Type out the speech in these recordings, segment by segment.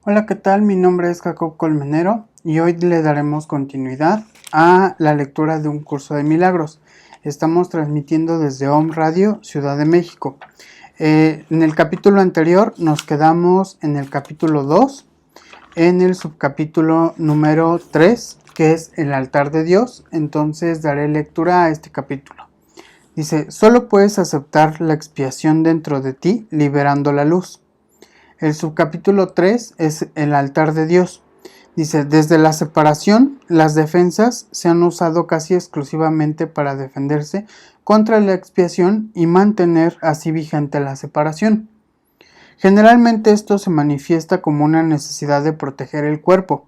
Hola, ¿qué tal? Mi nombre es Jacob Colmenero y hoy le daremos continuidad a la lectura de un curso de milagros. Estamos transmitiendo desde Om Radio, Ciudad de México. En el capítulo anterior nos quedamos en el capítulo 2, en el subcapítulo número 3, que es el altar de Dios. Entonces daré lectura a este capítulo. Dice, solo puedes aceptar la expiación dentro de ti liberando la luz. El subcapítulo 3 es el altar de Dios. Dice, desde la separación, las defensas se han usado casi exclusivamente para defenderse contra la expiación y mantener así vigente la separación. Generalmente esto se manifiesta como una necesidad de proteger el cuerpo.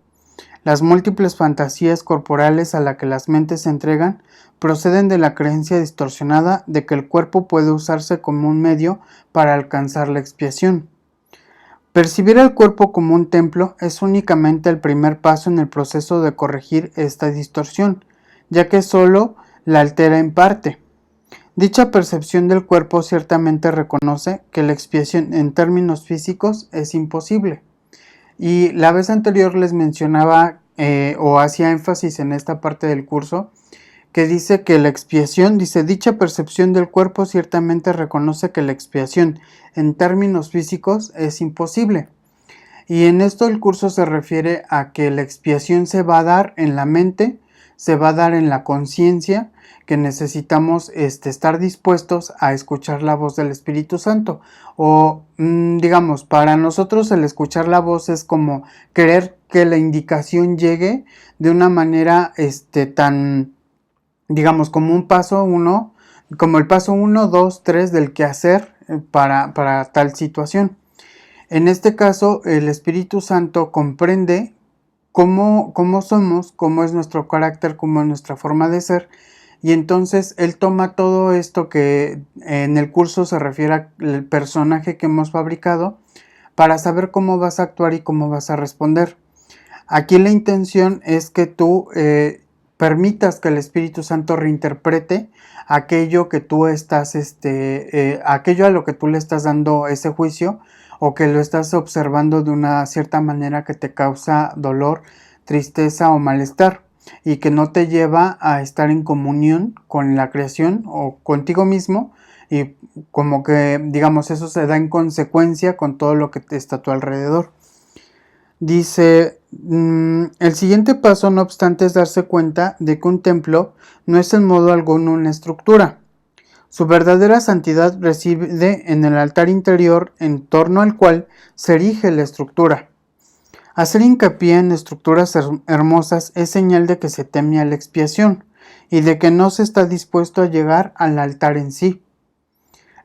Las múltiples fantasías corporales a las que las mentes se entregan proceden de la creencia distorsionada de que el cuerpo puede usarse como un medio para alcanzar la expiación. Percibir el cuerpo como un templo es únicamente el primer paso en el proceso de corregir esta distorsión, ya que solo la altera en parte. Dicha percepción del cuerpo ciertamente reconoce que la expiación en términos físicos es imposible. Y la vez anterior les mencionaba o hacía énfasis en esta parte del curso que dice que la expiación, dicha percepción del cuerpo ciertamente reconoce que la expiación en términos físicos es imposible. Y en esto el curso se refiere a que la expiación se va a dar en la mente, se va a dar en la conciencia, que necesitamos estar dispuestos a escuchar la voz del Espíritu Santo. O digamos, para nosotros el escuchar la voz es como querer que la indicación llegue de una manera tan, digamos, como un paso 1, como el paso 1, 2, 3 del qué hacer para tal situación. En este caso, el Espíritu Santo comprende cómo somos, cómo es nuestro carácter, cómo es nuestra forma de ser, y entonces Él toma todo esto que en el curso se refiere al personaje que hemos fabricado para saber cómo vas a actuar y cómo vas a responder. Aquí la intención es que tú permitas que el Espíritu Santo reinterprete aquello que tú estás, aquello a lo que tú le estás dando ese juicio o que lo estás observando de una cierta manera que te causa dolor, tristeza o malestar y que no te lleva a estar en comunión con la creación o contigo mismo, y como que digamos eso se da en consecuencia con todo lo que está a tu alrededor. Dice, el siguiente paso, no obstante, es darse cuenta de que un templo no es en modo alguno una estructura. Su verdadera santidad reside en el altar interior en torno al cual se erige la estructura. Hacer hincapié en estructuras hermosas es señal de que se teme a la expiación y de que no se está dispuesto a llegar al altar en sí.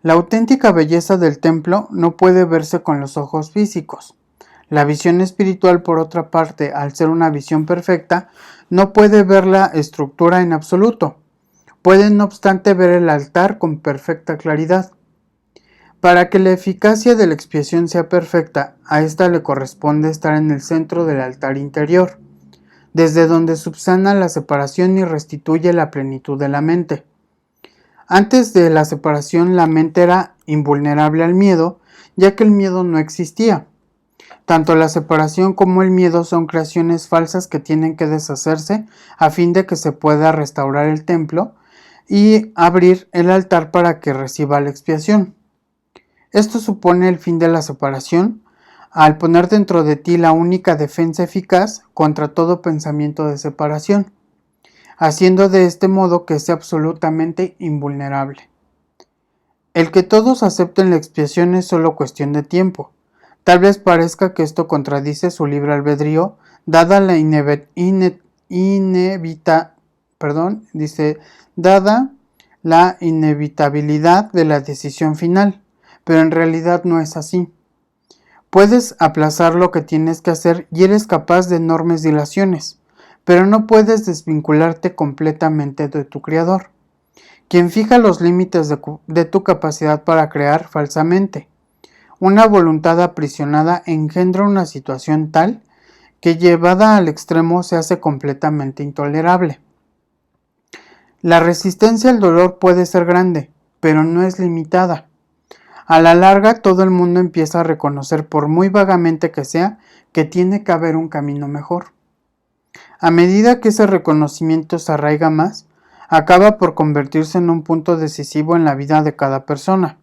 La auténtica belleza del templo no puede verse con los ojos físicos. La visión espiritual, por otra parte, al ser una visión perfecta, no puede ver la estructura en absoluto. Puede, no obstante, ver el altar con perfecta claridad. Para que la eficacia de la expiación sea perfecta, a esta le corresponde estar en el centro del altar interior, desde donde subsana la separación y restituye la plenitud de la mente. Antes de la separación, la mente era invulnerable al miedo, ya que el miedo no existía. Tanto la separación como el miedo son creaciones falsas que tienen que deshacerse a fin de que se pueda restaurar el templo y abrir el altar para que reciba la expiación. Esto supone el fin de la separación, al poner dentro de ti la única defensa eficaz contra todo pensamiento de separación, haciendo de este modo que sea absolutamente invulnerable. El que todos acepten la expiación es solo cuestión de tiempo. Tal vez parezca que esto contradice su libre albedrío, dada la dada la inevitabilidad de la decisión final, pero en realidad no es así. Puedes aplazar lo que tienes que hacer y eres capaz de enormes dilaciones, pero no puedes desvincularte completamente de tu Creador, quien fija los límites de tu capacidad para crear falsamente. Una voluntad aprisionada engendra una situación tal que llevada al extremo se hace completamente intolerable. La resistencia al dolor puede ser grande, pero no es limitada. A la larga, todo el mundo empieza a reconocer, por muy vagamente que sea, que tiene que haber un camino mejor. A medida que ese reconocimiento se arraiga más, acaba por convertirse en un punto decisivo en la vida de cada persona.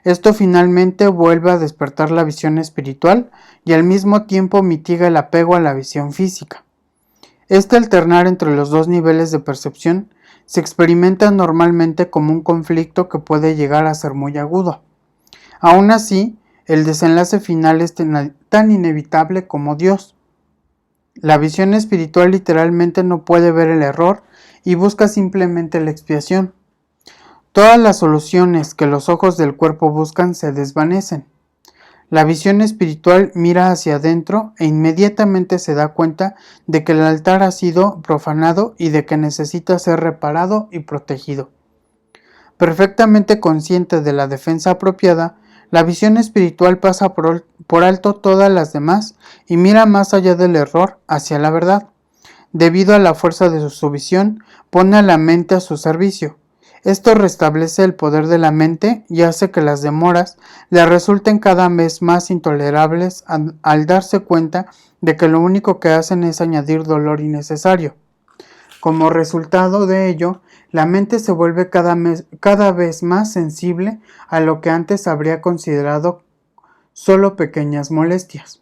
Esto finalmente vuelve a despertar la visión espiritual y al mismo tiempo mitiga el apego a la visión física. Este alternar entre los dos niveles de percepción se experimenta normalmente como un conflicto que puede llegar a ser muy agudo. Aún así, el desenlace final es tan inevitable como Dios. La visión espiritual literalmente no puede ver el error y busca simplemente la expiación. Todas las soluciones que los ojos del cuerpo buscan se desvanecen. La visión espiritual mira hacia adentro e inmediatamente se da cuenta de que el altar ha sido profanado y de que necesita ser reparado y protegido. Perfectamente consciente de la defensa apropiada, la visión espiritual pasa por alto todas las demás y mira más allá del error hacia la verdad. Debido a la fuerza de su visión, pone a la mente a su servicio. Esto restablece el poder de la mente y hace que las demoras le resulten cada vez más intolerables al darse cuenta de que lo único que hacen es añadir dolor innecesario. Como resultado de ello, la mente se vuelve cada vez más sensible a lo que antes habría considerado solo pequeñas molestias.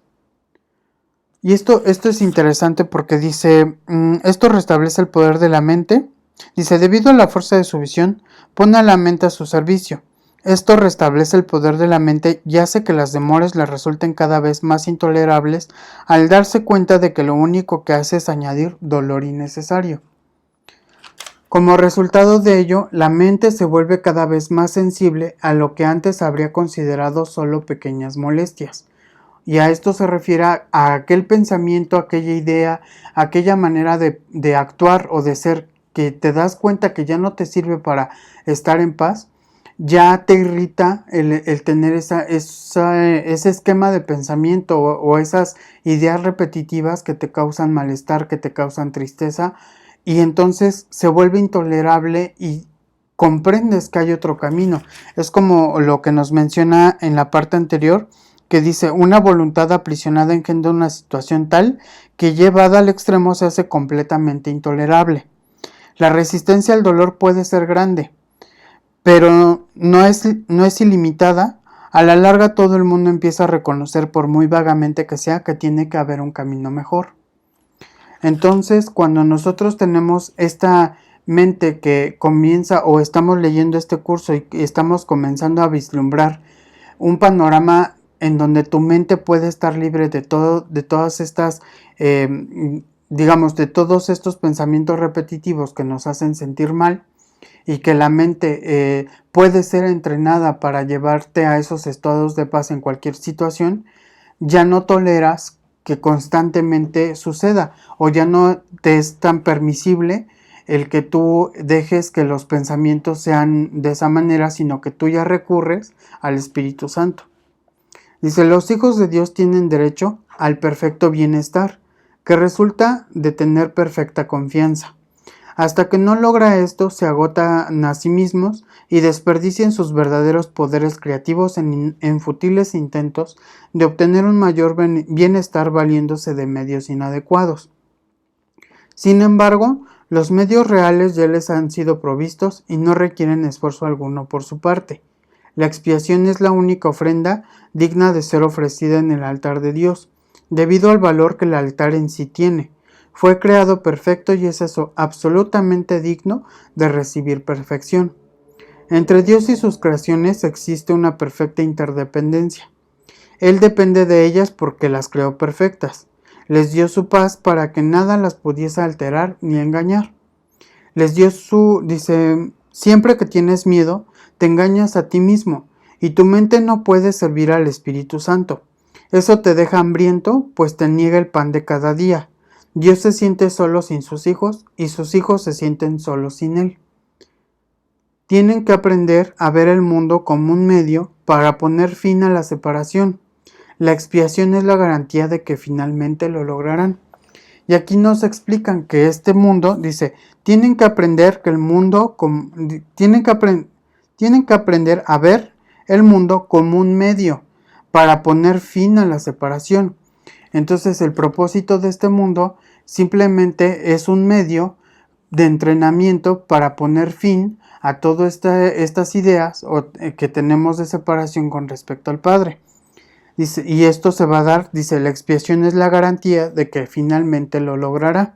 Y esto es interesante porque dice, esto restablece el poder de la mente. Dice, debido a la fuerza de su visión, pone a la mente a su servicio. Esto restablece el poder de la mente y hace que las demoras le resulten cada vez más intolerables al darse cuenta de que lo único que hace es añadir dolor innecesario. Como resultado de ello, la mente se vuelve cada vez más sensible a lo que antes habría considerado solo pequeñas molestias. Y a esto se refiere a aquel pensamiento, aquella idea, aquella manera de actuar o de ser que te das cuenta que ya no te sirve para estar en paz, ya te irrita el tener ese esquema de pensamiento o esas ideas repetitivas que te causan malestar, que te causan tristeza, y entonces se vuelve intolerable y comprendes que hay otro camino. Es como lo que nos menciona en la parte anterior, que dice, una voluntad aprisionada engendra una situación tal que llevada al extremo se hace completamente intolerable. La resistencia al dolor puede ser grande, pero no es ilimitada. A la larga todo el mundo empieza a reconocer, por muy vagamente que sea, que tiene que haber un camino mejor. Entonces, cuando nosotros tenemos esta mente que comienza o estamos leyendo este curso y estamos comenzando a vislumbrar un panorama en donde tu mente puede estar libre de todas estas, de todos estos pensamientos repetitivos que nos hacen sentir mal, y que la mente puede ser entrenada para llevarte a esos estados de paz en cualquier situación, ya no toleras que constantemente suceda, o ya no te es tan permisible el que tú dejes que los pensamientos sean de esa manera, sino que tú ya recurres al Espíritu Santo. Dice, los hijos de Dios tienen derecho al perfecto bienestar, que resulta de tener perfecta confianza. Hasta que no logra esto, se agotan a sí mismos y desperdician sus verdaderos poderes creativos en futiles intentos de obtener un mayor bienestar valiéndose de medios inadecuados. Sin embargo, los medios reales ya les han sido provistos y no requieren esfuerzo alguno por su parte. La expiación es la única ofrenda digna de ser ofrecida en el altar de Dios, debido al valor que el altar en sí tiene. Fue creado perfecto y es eso absolutamente digno de recibir perfección. Entre Dios y sus creaciones existe una perfecta interdependencia. Él depende de ellas porque las creó perfectas. Les dio su paz para que nada las pudiese alterar ni engañar. Les dio dice, siempre que tienes miedo, te engañas a ti mismo, y tu mente no puede servir al Espíritu Santo. Eso te deja hambriento, pues te niega el pan de cada día. Dios se siente solo sin sus hijos, y sus hijos se sienten solos sin Él. Tienen que aprender a ver el mundo como un medio para poner fin a la separación. La expiación es la garantía de que finalmente lo lograrán. Y aquí nos explican que este mundo, dice, tienen que aprender que el mundo, tienen que aprender a ver el mundo como un medio para poner fin a la separación. Entonces el propósito de este mundo simplemente es un medio de entrenamiento para poner fin a todas estas ideas que tenemos de separación con respecto al Padre. Dice, y esto se va a dar, dice, la expiación es la garantía de que finalmente lo logrará.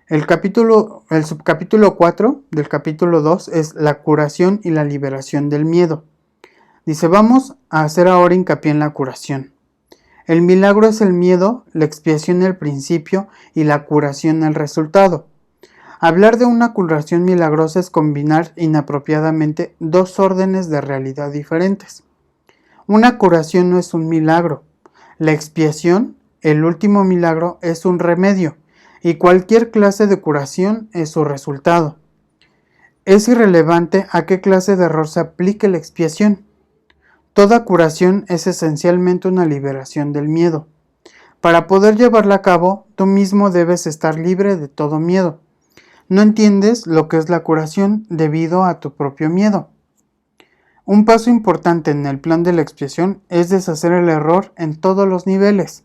El subcapítulo 4 del capítulo 2 es la curación y la liberación del miedo. Dice, vamos a hacer ahora hincapié en la curación. El milagro es el miedo, la expiación el principio y la curación el resultado. Hablar de una curación milagrosa es combinar inapropiadamente dos órdenes de realidad diferentes. Una curación no es un milagro. La expiación, el último milagro, es un remedio, y cualquier clase de curación es su resultado. Es irrelevante a qué clase de error se aplique la expiación. Toda curación es esencialmente una liberación del miedo. Para poder llevarla a cabo, tú mismo debes estar libre de todo miedo. No entiendes lo que es la curación debido a tu propio miedo. Un paso importante en el plan de la expiación es deshacer el error en todos los niveles.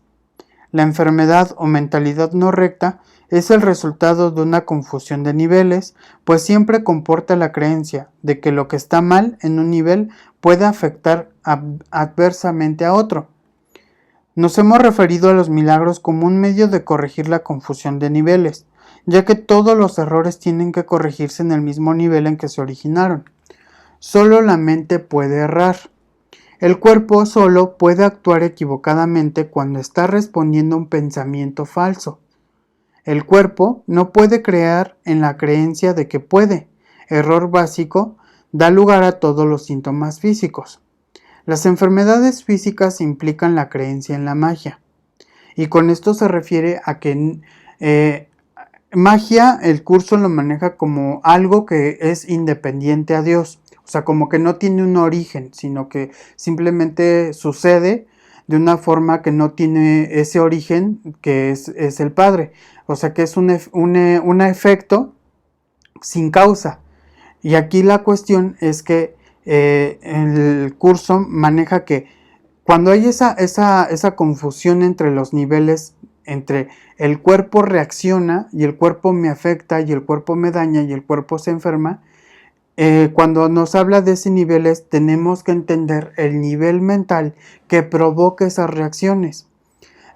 La enfermedad o mentalidad no recta es el resultado de una confusión de niveles, pues siempre comporta la creencia de que lo que está mal en un nivel puede afectar adversamente a otro. Nos hemos referido a los milagros como un medio de corregir la confusión de niveles, ya que todos los errores tienen que corregirse en el mismo nivel en que se originaron. Solo la mente puede errar. El cuerpo solo puede actuar equivocadamente cuando está respondiendo a un pensamiento falso. El cuerpo no puede crear en la creencia de que puede. Error básico da lugar a todos los síntomas físicos. Las enfermedades físicas implican la creencia en la magia. Y con esto se refiere a que magia, el curso lo maneja como algo que es independiente a Dios. O sea, como que no tiene un origen, sino que simplemente sucede de una forma que no tiene ese origen que es el Padre. O sea, que es un efecto sin causa. Y aquí la cuestión es que el curso maneja que cuando hay esa confusión entre los niveles, entre el cuerpo reacciona y el cuerpo me afecta y el cuerpo me daña y el cuerpo se enferma, cuando nos habla de ese niveles tenemos que entender el nivel mental que provoca esas reacciones.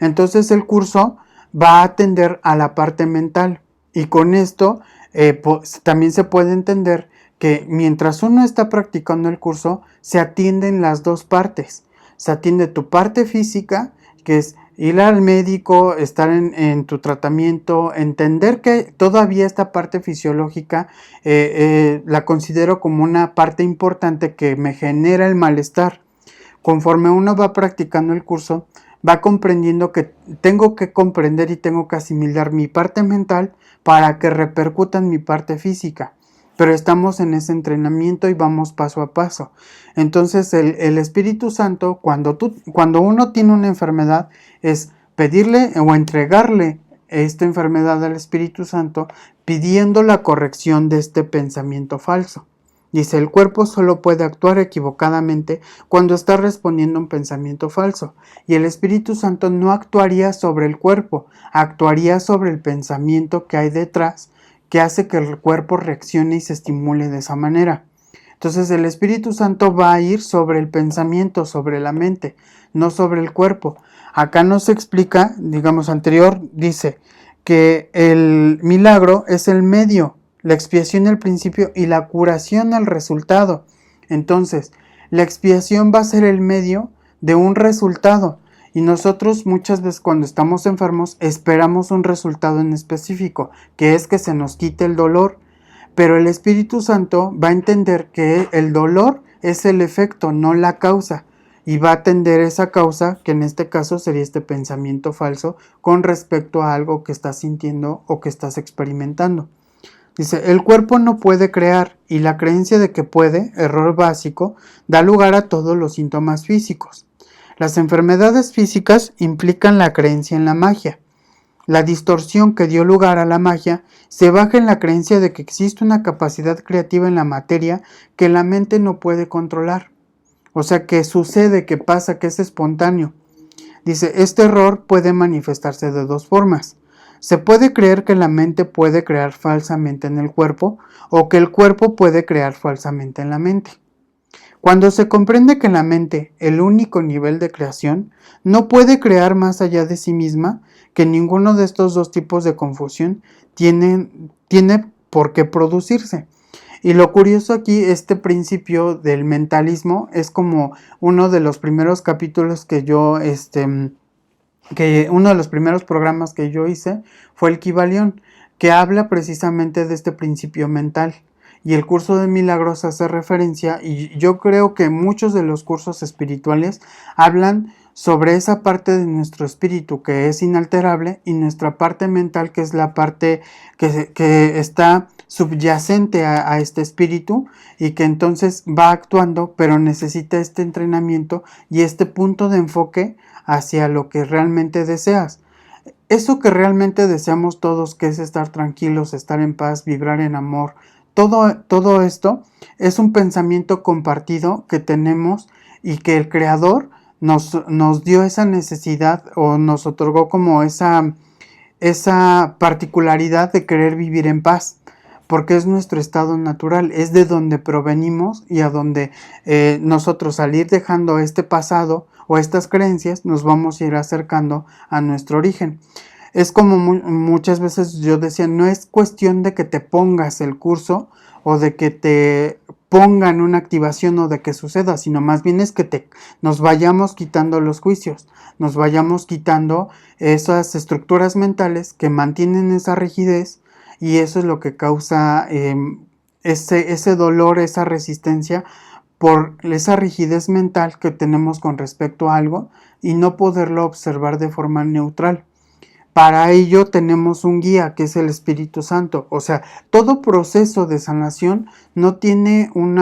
Entonces el curso va a atender a la parte mental y con esto también se puede entender que mientras uno está practicando el curso se atienden las dos partes. Se atiende tu parte física, que es ir al médico, estar en tu tratamiento, entender que todavía esta parte fisiológica la considero como una parte importante que me genera el malestar. Conforme uno va practicando el curso, va comprendiendo que tengo que comprender y tengo que asimilar mi parte mental para que repercuta en mi parte física. Pero estamos en ese entrenamiento y vamos paso a paso. Entonces el Espíritu Santo, cuando uno tiene una enfermedad, es pedirle o entregarle esta enfermedad al Espíritu Santo pidiendo la corrección de este pensamiento falso. Dice, el cuerpo solo puede actuar equivocadamente cuando está respondiendo a un pensamiento falso. Y el Espíritu Santo no actuaría sobre el cuerpo, actuaría sobre el pensamiento que hay detrás, que hace que el cuerpo reaccione y se estimule de esa manera. Entonces el Espíritu Santo va a ir sobre el pensamiento, sobre la mente, no sobre el cuerpo. Acá nos explica, digamos anterior, dice que el milagro es el medio, la expiación el principio y la curación el resultado. Entonces, la expiación va a ser el medio de un resultado. Y nosotros muchas veces cuando estamos enfermos esperamos un resultado en específico, que es que se nos quite el dolor. Pero el Espíritu Santo va a entender que el dolor es el efecto, no la causa. Y va a atender esa causa, que en este caso sería este pensamiento falso, con respecto a algo que estás sintiendo o que estás experimentando. Dice, el cuerpo no puede crear y la creencia de que puede, error básico, da lugar a todos los síntomas físicos. Las enfermedades físicas implican la creencia en la magia. La distorsión que dio lugar a la magia se baja en la creencia de que existe una capacidad creativa en la materia que la mente no puede controlar. O sea, que sucede, que pasa, que es espontáneo. Dice, este error puede manifestarse de dos formas. Se puede creer que la mente puede crear falsamente en el cuerpo o que el cuerpo puede crear falsamente en la mente. Cuando se comprende que la mente, el único nivel de creación, no puede crear más allá de sí misma, que ninguno de estos dos tipos de confusión tiene por qué producirse. Y lo curioso aquí, este principio del mentalismo es como uno de los primeros capítulos que uno de los primeros programas que yo hice fue el Kybalión, que habla precisamente de este principio mental. Y el curso de milagros hace referencia, y yo creo que muchos de los cursos espirituales hablan sobre esa parte de nuestro espíritu que es inalterable y nuestra parte mental que es la parte que está subyacente a este espíritu y que entonces va actuando, pero necesita este entrenamiento y este punto de enfoque hacia lo que realmente deseas. Eso que realmente deseamos todos, que es estar tranquilos, estar en paz, vibrar en amor, todo esto es un pensamiento compartido que tenemos y que el Creador nos dio esa necesidad o nos otorgó como esa particularidad de querer vivir en paz, porque es nuestro estado natural, es de donde provenimos y a donde nosotros al ir dejando este pasado o estas creencias nos vamos a ir acercando a nuestro origen. Es como muchas veces yo decía, no es cuestión de que te pongas el curso o de que te pongan una activación o de que suceda, sino más bien es que nos vayamos quitando los juicios, nos vayamos quitando esas estructuras mentales que mantienen esa rigidez y eso es lo que causa ese dolor, esa resistencia por esa rigidez mental que tenemos con respecto a algo y no poderlo observar de forma neutral. Para ello tenemos un guía que es el Espíritu Santo. O sea, todo proceso de sanación no tiene un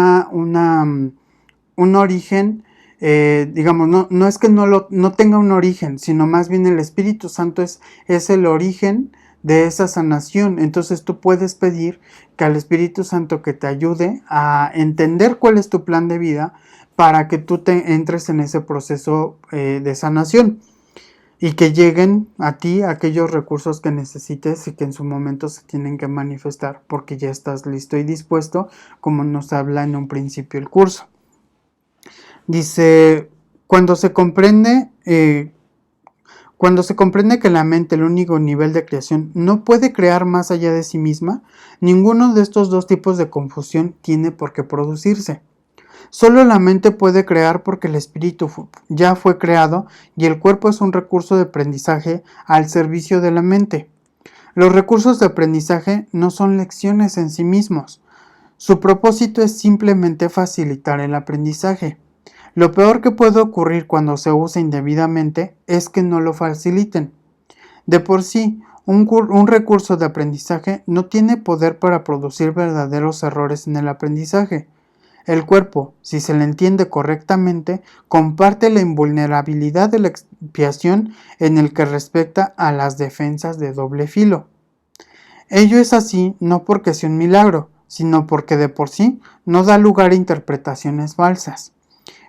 origen, digamos, no es que no tenga un origen, sino más bien el Espíritu Santo es el origen de esa sanación. Entonces tú puedes pedir que al Espíritu Santo que te ayude a entender cuál es tu plan de vida para que tú te entres en ese proceso de sanación y que lleguen a ti aquellos recursos que necesites y que en su momento se tienen que manifestar porque ya estás listo y dispuesto, como nos habla en un principio el curso. Dice, cuando se comprende que la mente, el único nivel de creación, no puede crear más allá de sí misma, ninguno de estos dos tipos de confusión tiene por qué producirse. Solo la mente puede crear porque el espíritu ya fue creado y el cuerpo es un recurso de aprendizaje al servicio de la mente. Los recursos de aprendizaje no son lecciones en sí mismos. Su propósito es simplemente facilitar el aprendizaje. Lo peor que puede ocurrir cuando se usa indebidamente es que no lo faciliten. De por sí, un recurso de aprendizaje no tiene poder para producir verdaderos errores en el aprendizaje. El cuerpo, si se le entiende correctamente, comparte la invulnerabilidad de la expiación en el que respecta a las defensas de doble filo. Ello es así no porque sea un milagro, sino porque de por sí no da lugar a interpretaciones falsas.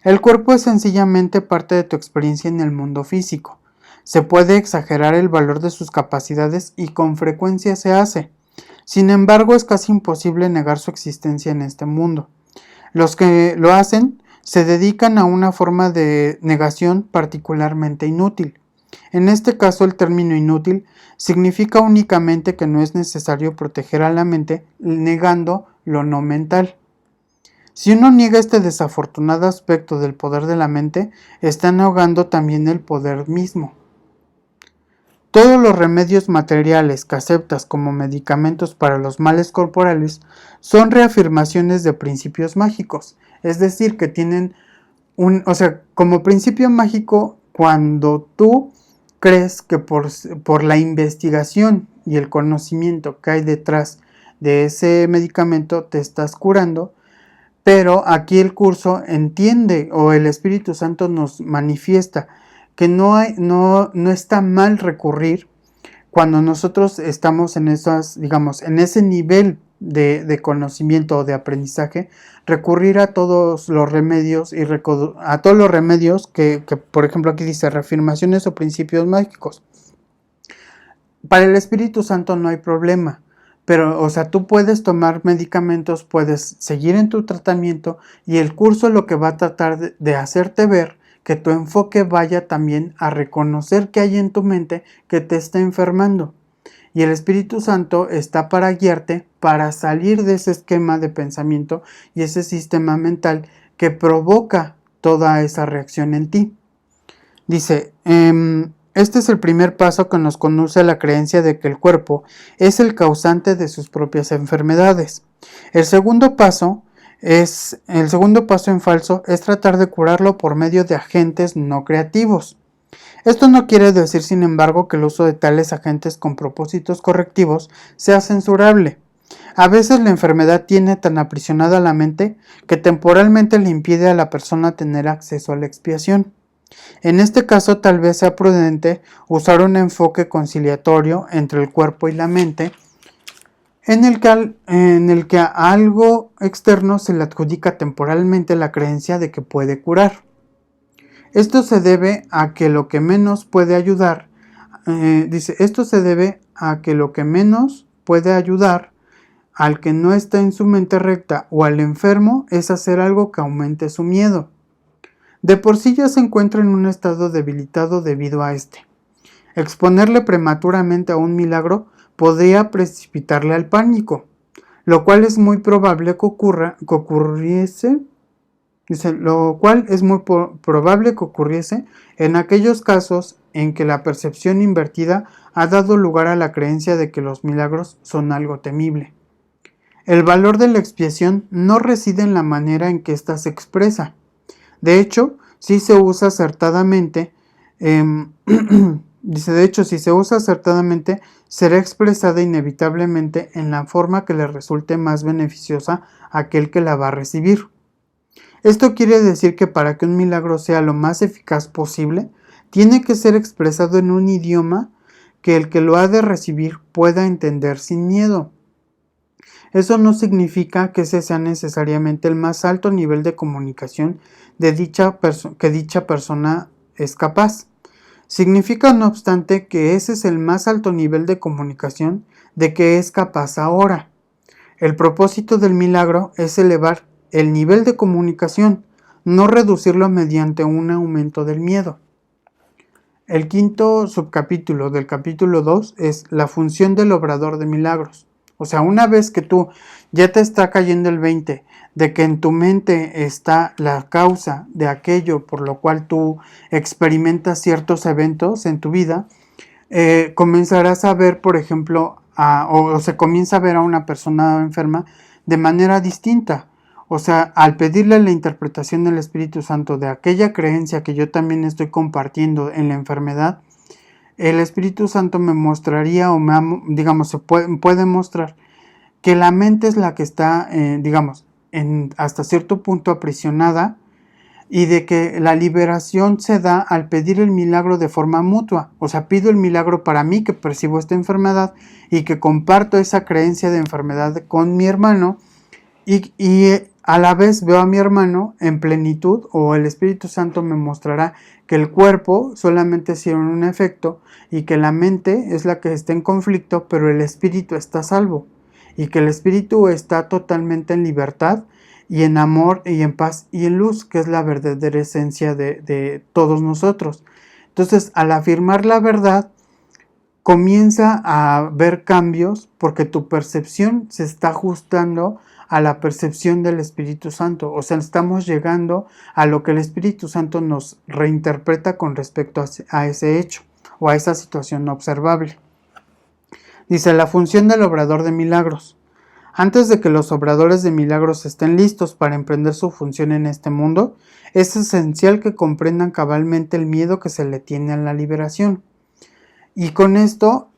El cuerpo es sencillamente parte de tu experiencia en el mundo físico. Se puede exagerar el valor de sus capacidades y con frecuencia se hace. Sin embargo, es casi imposible negar su existencia en este mundo. Los que lo hacen se dedican a una forma de negación particularmente inútil. En este caso, el término inútil significa únicamente que no es necesario proteger a la mente negando lo no mental. Si uno niega este desafortunado aspecto del poder de la mente, está ahogando también el poder mismo. Todos los remedios materiales que aceptas como medicamentos para los males corporales son reafirmaciones de principios mágicos, es decir, que tienen como principio mágico, cuando tú crees que por la investigación y el conocimiento que hay detrás de ese medicamento te estás curando, pero aquí el curso entiende o el Espíritu Santo nos manifiesta que no está mal recurrir cuando nosotros estamos en en ese nivel de conocimiento o de aprendizaje, recurrir a todos los remedios que, por ejemplo, aquí dice reafirmaciones o principios mágicos. Para el Espíritu Santo no hay problema, pero, o sea, tú puedes tomar medicamentos, puedes seguir en tu tratamiento y el curso lo que va a tratar de hacerte ver que tu enfoque vaya también a reconocer que hay en tu mente que te está enfermando. Y el Espíritu Santo está para guiarte, para salir de ese esquema de pensamiento y ese sistema mental que provoca toda esa reacción en ti. Dice, este es el primer paso que nos conduce a la creencia de que el cuerpo es el causante de sus propias enfermedades. El segundo paso en falso es tratar de curarlo por medio de agentes no creativos. Esto no quiere decir, sin embargo, que el uso de tales agentes con propósitos correctivos sea censurable. A veces la enfermedad tiene tan aprisionada la mente que temporalmente le impide a la persona tener acceso a la expiación. En este caso, tal vez sea prudente usar un enfoque conciliatorio entre el cuerpo y la mente, en el que a algo externo se le adjudica temporalmente la creencia de que puede curar. Esto se debe a que lo que menos puede ayudar, esto se debe a que lo que menos puede ayudar al que no está en su mente recta o al enfermo es hacer algo que aumente su miedo. De por sí ya se encuentra en un estado debilitado debido a este. Exponerle prematuramente a un milagro podría precipitarle al pánico, lo cual es muy probable que ocurriese en aquellos casos en que la percepción invertida ha dado lugar a la creencia de que los milagros son algo temible. El valor de la expiación no reside en la manera en que ésta se expresa. De hecho, si se usa acertadamente, será expresada inevitablemente en la forma que le resulte más beneficiosa a aquel que la va a recibir. Esto quiere decir que para que un milagro sea lo más eficaz posible, tiene que ser expresado en un idioma que el que lo ha de recibir pueda entender sin miedo. Eso no significa que ese sea necesariamente el más alto nivel de comunicación que dicha persona es capaz. Significa, no obstante, que ese es el más alto nivel de comunicación de que es capaz ahora. El propósito del milagro es elevar el nivel de comunicación, no reducirlo mediante un aumento del miedo. El quinto subcapítulo del capítulo 2 es la función del obrador de milagros. O sea, una vez que tú ya te está cayendo el 20 de que en tu mente está la causa de aquello por lo cual tú experimentas ciertos eventos en tu vida, comenzarás a ver, por ejemplo, o se comienza a ver a una persona enferma de manera distinta. O sea, al pedirle la interpretación del Espíritu Santo de aquella creencia que yo también estoy compartiendo en la enfermedad, el Espíritu Santo me mostraría se puede mostrar que la mente es la que está, hasta cierto punto aprisionada y de que la liberación se da al pedir el milagro de forma mutua. O sea, pido el milagro para mí que percibo esta enfermedad y que comparto esa creencia de enfermedad con mi hermano y a la vez veo a mi hermano en plenitud, o el Espíritu Santo me mostrará que el cuerpo solamente sirve un efecto y que la mente es la que está en conflicto, pero el espíritu está a salvo y que el espíritu está totalmente en libertad y en amor y en paz y en luz, que es la verdadera esencia de todos nosotros. Entonces, al afirmar la verdad, comienza a ver cambios porque tu percepción se está ajustando a la percepción del Espíritu Santo. O sea, estamos llegando a lo que el Espíritu Santo nos reinterpreta con respecto a ese hecho o a esa situación no observable. Dice, la función del obrador de milagros. Antes de que los obradores de milagros estén listos para emprender su función en este mundo, es esencial que comprendan cabalmente el miedo que se le tiene a la liberación. Y con esto,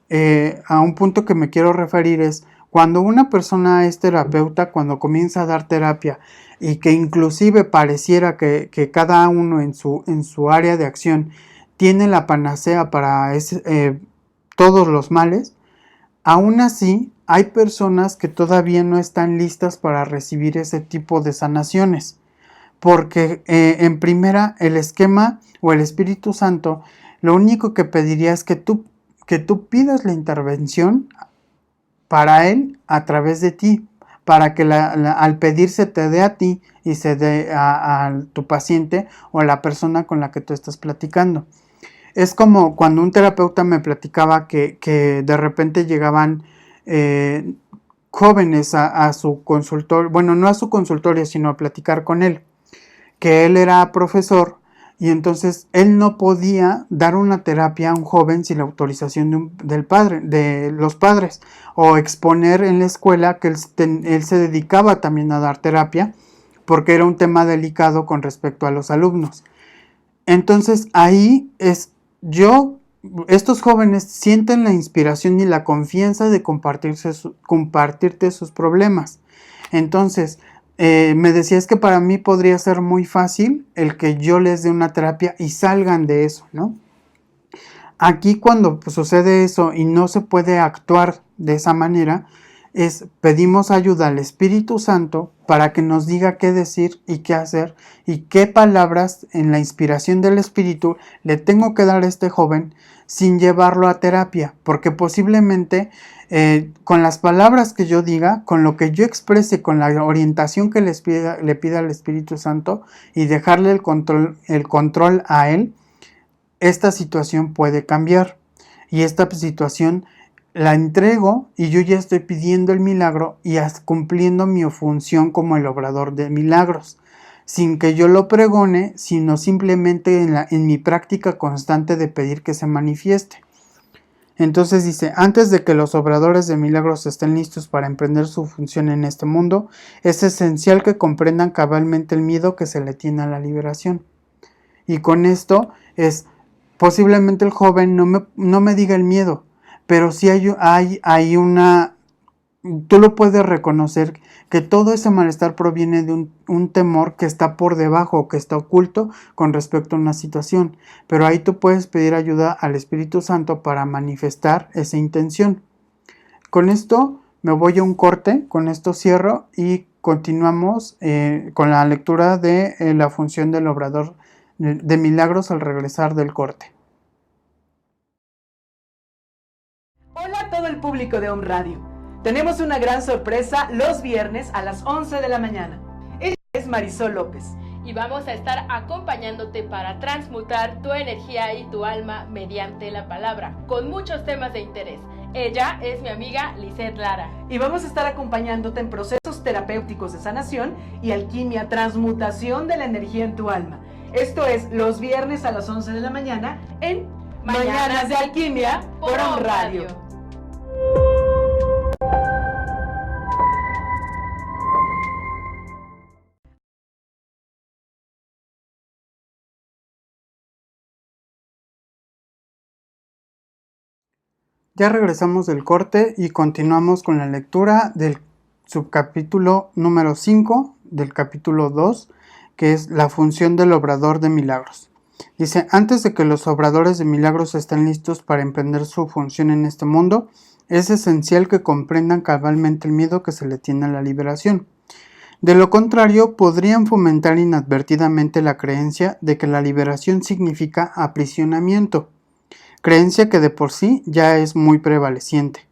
a un punto que me quiero referir es, cuando una persona es terapeuta, cuando comienza a dar terapia y que inclusive pareciera que cada uno en su área de acción tiene la panacea para todos los males, aún así hay personas que todavía no están listas para recibir ese tipo de sanaciones, porque en primera el esquema o el Espíritu Santo lo único que pediría es que tú pidas la intervención para Él a través de ti, para que al pedir se te dé a ti y se dé a tu paciente o a la persona con la que tú estás platicando. Es como cuando un terapeuta me platicaba que de repente llegaban jóvenes a su consultorio, bueno, no a su consultorio, sino a platicar con él, que él era profesor y entonces él no podía dar una terapia a un joven sin la autorización de los padres, o exponer en la escuela que él se dedicaba también a dar terapia, porque era un tema delicado con respecto a los alumnos. Entonces ahí estos jóvenes sienten la inspiración y la confianza de compartirte sus problemas. Entonces, me decías que para mí podría ser muy fácil el que yo les dé una terapia y salgan de eso, ¿no? Aquí cuando pues, sucede eso y no se puede actuar de esa manera, pedimos ayuda al Espíritu Santo para que nos diga qué decir y qué hacer y qué palabras en la inspiración del Espíritu le tengo que dar a este joven sin llevarlo a terapia, porque posiblemente con las palabras que yo diga, con lo que yo exprese, con la orientación que le pida al Espíritu Santo y dejarle el control a él, esta situación puede cambiar y esta situación la entrego y yo ya estoy pidiendo el milagro y cumpliendo mi función como el obrador de milagros, sin que yo lo pregone, sino simplemente en mi práctica constante de pedir que se manifieste. Entonces dice, antes de que los obradores de milagros estén listos para emprender su función en este mundo, es esencial que comprendan cabalmente el miedo que se le tiene a la liberación. Y con esto posiblemente el joven no me diga el miedo, pero sí hay una, tú lo puedes reconocer, que todo ese malestar proviene de un temor que está por debajo, que está oculto con respecto a una situación, pero ahí tú puedes pedir ayuda al Espíritu Santo para manifestar esa intención. Con esto me voy a un corte, con esto cierro y continuamos con la lectura de la función del obrador de milagros al regresar del corte. Hola a todo el público de Om Radio. Tenemos una gran sorpresa los viernes a las 11 de la mañana. Ella es Marisol López. Y vamos a estar acompañándote para transmutar tu energía y tu alma mediante la palabra, con muchos temas de interés. Ella es mi amiga Lisette Lara. Y vamos a estar acompañándote en procesos terapéuticos de sanación y alquimia, transmutación de la energía en tu alma. Esto es los viernes a las 11 de la mañana en Mañanas de Alquimia por Om Radio. Ya regresamos del corte y continuamos con la lectura del subcapítulo número 5 del capítulo 2, que es la función del obrador de milagros. Dice, antes de que los obradores de milagros estén listos para emprender su función en este mundo, es esencial que comprendan cabalmente el miedo que se le tiene a la liberación. De lo contrario, podrían fomentar inadvertidamente la creencia de que la liberación significa aprisionamiento, creencia que de por sí ya es muy prevaleciente.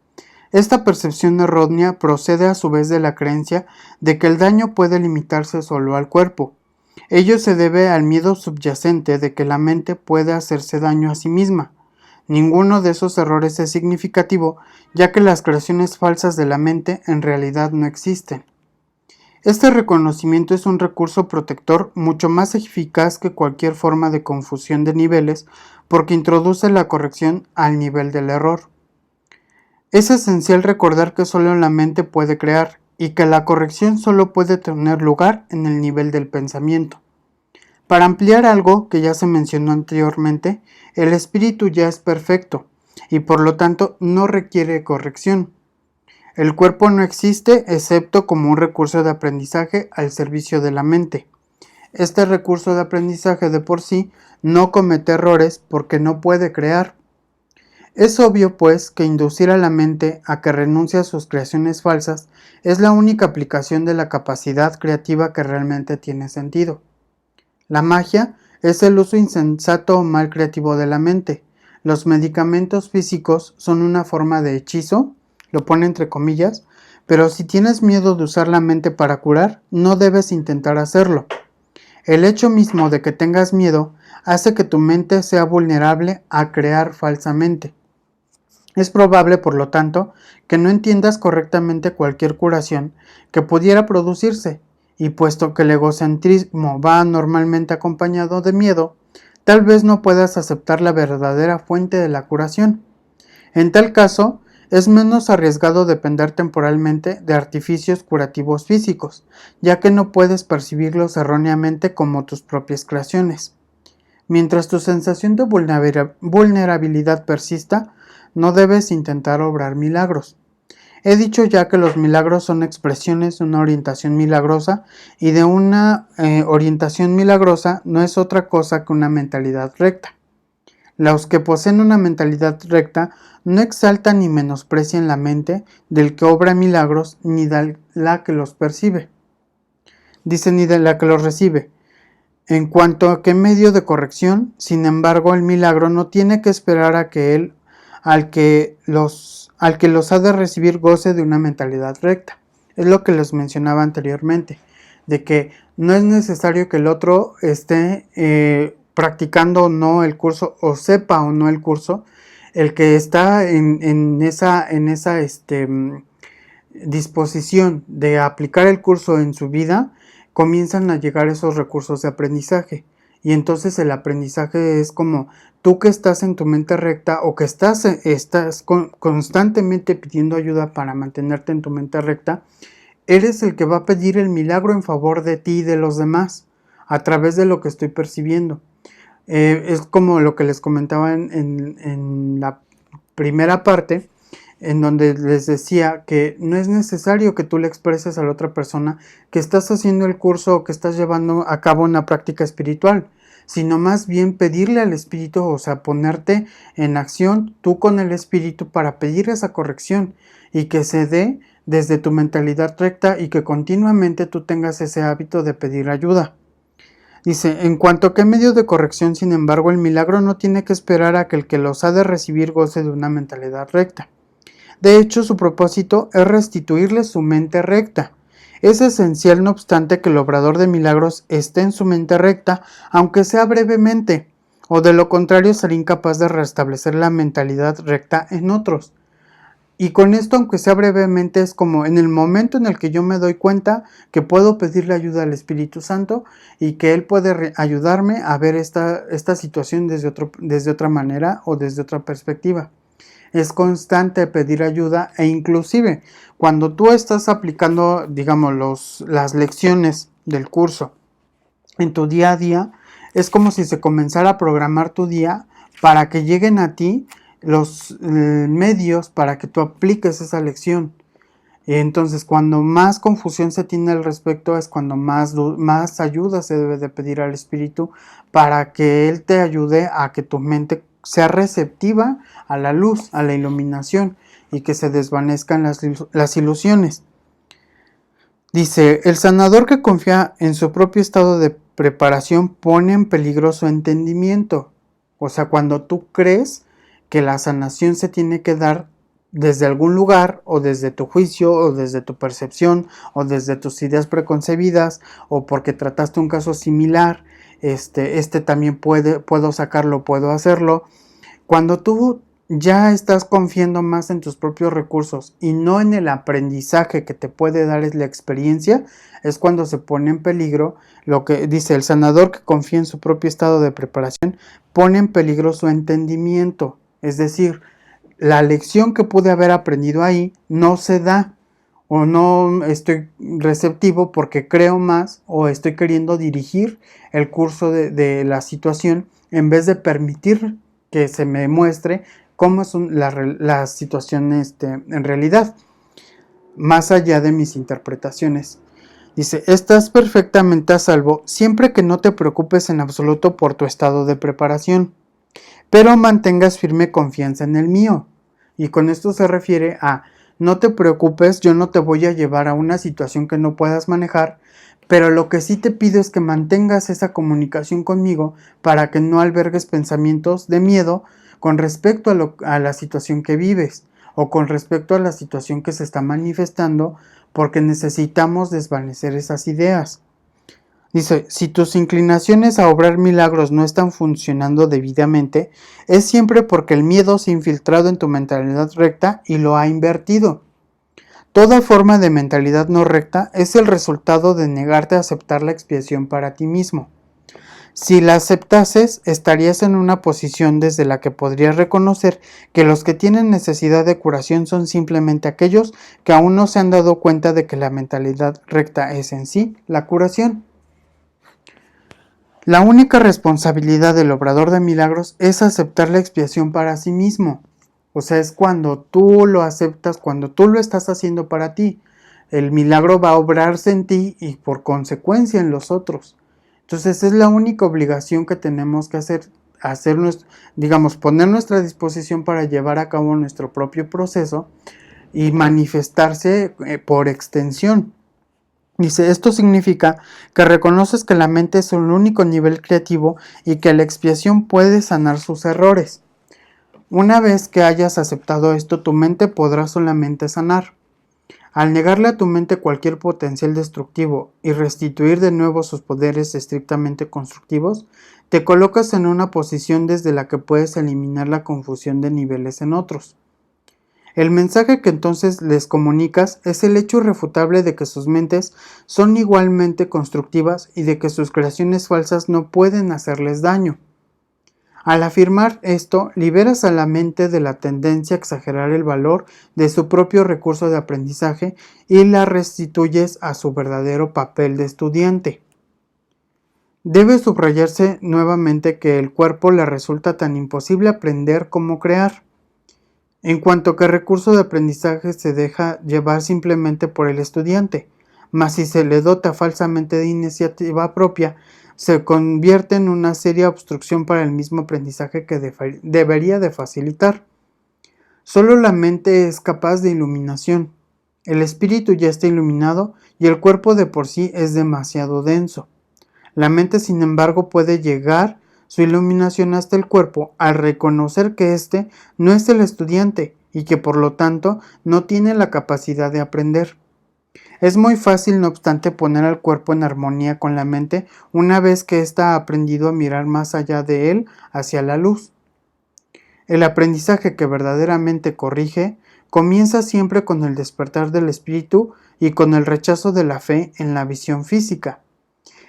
Esta percepción errónea procede a su vez de la creencia de que el daño puede limitarse solo al cuerpo. Ello se debe al miedo subyacente de que la mente puede hacerse daño a sí misma. Ninguno de esos errores es significativo, ya que las creaciones falsas de la mente en realidad no existen. Este reconocimiento es un recurso protector mucho más eficaz que cualquier forma de confusión de niveles, porque introduce la corrección al nivel del error. Es esencial recordar que solo la mente puede crear y que la corrección solo puede tener lugar en el nivel del pensamiento. Para ampliar algo que ya se mencionó anteriormente, el espíritu ya es perfecto y por lo tanto no requiere corrección. El cuerpo no existe excepto como un recurso de aprendizaje al servicio de la mente. Este recurso de aprendizaje de por sí no comete errores porque no puede crear. Es obvio, pues, que inducir a la mente a que renuncie a sus creaciones falsas es la única aplicación de la capacidad creativa que realmente tiene sentido. La magia es el uso insensato o mal creativo de la mente. Los medicamentos físicos son una forma de hechizo, lo pone entre comillas, pero si tienes miedo de usar la mente para curar, no debes intentar hacerlo. El hecho mismo de que tengas miedo hace que tu mente sea vulnerable a crear falsamente. Es probable, por lo tanto, que no entiendas correctamente cualquier curación que pudiera producirse, y puesto que el egocentrismo va normalmente acompañado de miedo, tal vez no puedas aceptar la verdadera fuente de la curación. En tal caso, es menos arriesgado depender temporalmente de artificios curativos físicos, ya que no puedes percibirlos erróneamente como tus propias creaciones. Mientras tu sensación de vulnerabilidad persista, no debes intentar obrar milagros. He dicho ya que los milagros son expresiones de una orientación milagrosa, y de una orientación milagrosa no es otra cosa que una mentalidad recta. Los que poseen una mentalidad recta no exaltan ni menosprecian la mente del que obra milagros, ni de la que los percibe. Dice, ni de la que los recibe. En cuanto a qué medio de corrección, sin embargo, el milagro no tiene que esperar a que al que los ha de recibir goce de una mentalidad recta. Es lo que les mencionaba anteriormente, de que no es necesario que el otro esté practicando o no el curso, o sepa o no el curso. El que está en esa disposición de aplicar el curso en su vida, comienzan a llegar esos recursos de aprendizaje. Y entonces el aprendizaje es como tú que estás en tu mente recta, o que estás constantemente pidiendo ayuda para mantenerte en tu mente recta, eres el que va a pedir el milagro en favor de ti y de los demás, a través de lo que estoy percibiendo. Es como lo que les comentaba en la primera parte, en donde les decía que no es necesario que tú le expreses a la otra persona que estás haciendo el curso o que estás llevando a cabo una práctica espiritual, sino más bien pedirle al espíritu, o sea, ponerte en acción tú con el espíritu para pedir esa corrección, y que se dé desde tu mentalidad recta, y que continuamente tú tengas ese hábito de pedir ayuda. Dice, en cuanto a qué medio de corrección, sin embargo, el milagro no tiene que esperar a que el que los ha de recibir goce de una mentalidad recta. De hecho, su propósito es restituirle su mente recta. Es esencial, no obstante, que el obrador de milagros esté en su mente recta, aunque sea brevemente, o de lo contrario sería incapaz de restablecer la mentalidad recta en otros. Y con esto, aunque sea brevemente, es como en el momento en el que yo me doy cuenta que puedo pedirle ayuda al Espíritu Santo, y que Él puede ayudarme a ver esta situación desde otra manera o desde otra perspectiva. Es constante pedir ayuda, e inclusive cuando tú estás aplicando, digamos, las lecciones del curso en tu día a día, es como si se comenzara a programar tu día para que lleguen a ti los medios para que tú apliques esa lección. Entonces, cuando más confusión se tiene al respecto, es cuando más ayuda se debe de pedir al Espíritu, para que Él te ayude a que tu mente sea receptiva a la luz, a la iluminación, y que se desvanezcan las ilusiones. Dice, el sanador que confía en su propio estado de preparación pone en peligro su entendimiento. O sea, cuando tú crees que la sanación se tiene que dar desde algún lugar, o desde tu juicio, o desde tu percepción, o desde tus ideas preconcebidas, o porque trataste un caso similar, también puedo sacarlo, puedo hacerlo. Cuando tú ya estás confiando más en tus propios recursos y no en el aprendizaje que te puede dar la experiencia, es cuando se pone en peligro lo que dice el sanador que confía en su propio estado de preparación, pone en peligro su entendimiento. Es decir, la lección que pude haber aprendido ahí no se da, o no estoy receptivo porque creo más, o estoy queriendo dirigir el curso de la situación en vez de permitir que se me muestre cómo son las situaciones en realidad, más allá de mis interpretaciones. Dice, estás perfectamente a salvo siempre que no te preocupes en absoluto por tu estado de preparación. pero mantengas firme confianza en el mío. Y con esto se refiere a: no te preocupes, yo no te voy a llevar a una situación que no puedas manejar, pero lo que sí te pido es que mantengas esa comunicación conmigo para que no albergues pensamientos de miedo con respecto a la situación que vives o con respecto a la situación que se está manifestando, porque necesitamos desvanecer esas ideas. Dice: si tus inclinaciones a obrar milagros no están funcionando debidamente, es siempre porque el miedo se ha infiltrado en tu mentalidad recta y lo ha invertido. Toda forma de mentalidad no recta es el resultado de negarte a aceptar la expiación para ti mismo. Si la aceptases, estarías en una posición desde la que podrías reconocer que los que tienen necesidad de curación son simplemente aquellos que aún no se han dado cuenta de que la mentalidad recta es en sí la curación. La única responsabilidad del obrador de milagros es aceptar la expiación para sí mismo. O sea, es cuando tú lo aceptas, cuando tú lo estás haciendo para ti. El milagro va a obrarse en ti y por consecuencia en los otros. Entonces es la única obligación que tenemos que hacer, poner nuestra disposición para llevar a cabo nuestro propio proceso y manifestarse por extensión. Dice: esto significa que reconoces que la mente es un único nivel creativo y que la expiación puede sanar sus errores. Una vez que hayas aceptado esto, tu mente podrá solamente sanar. Al negarle a tu mente cualquier potencial destructivo y restituir de nuevo sus poderes estrictamente constructivos, te colocas en una posición desde la que puedes eliminar la confusión de niveles en otros. El mensaje que entonces les comunicas es el hecho irrefutable de que sus mentes son igualmente constructivas y de que sus creaciones falsas no pueden hacerles daño. Al afirmar esto, liberas a la mente de la tendencia a exagerar el valor de su propio recurso de aprendizaje y la restituyes a su verdadero papel de estudiante. Debe subrayarse nuevamente que el cuerpo le resulta tan imposible aprender como crear. En cuanto que el recurso de aprendizaje se deja llevar simplemente por el estudiante, mas si se le dota falsamente de iniciativa propia, se convierte en una seria obstrucción para el mismo aprendizaje que debería de facilitar. Solo la mente es capaz de iluminación. El espíritu ya está iluminado y el cuerpo de por sí es demasiado denso. La mente, sin embargo, puede llegar su iluminación hasta el cuerpo al reconocer que éste no es el estudiante y que por lo tanto no tiene la capacidad de aprender. Es muy fácil, no obstante, poner al cuerpo en armonía con la mente una vez que ésta ha aprendido a mirar más allá de él hacia la luz. El aprendizaje que verdaderamente corrige comienza siempre con el despertar del espíritu y con el rechazo de la fe en la visión física.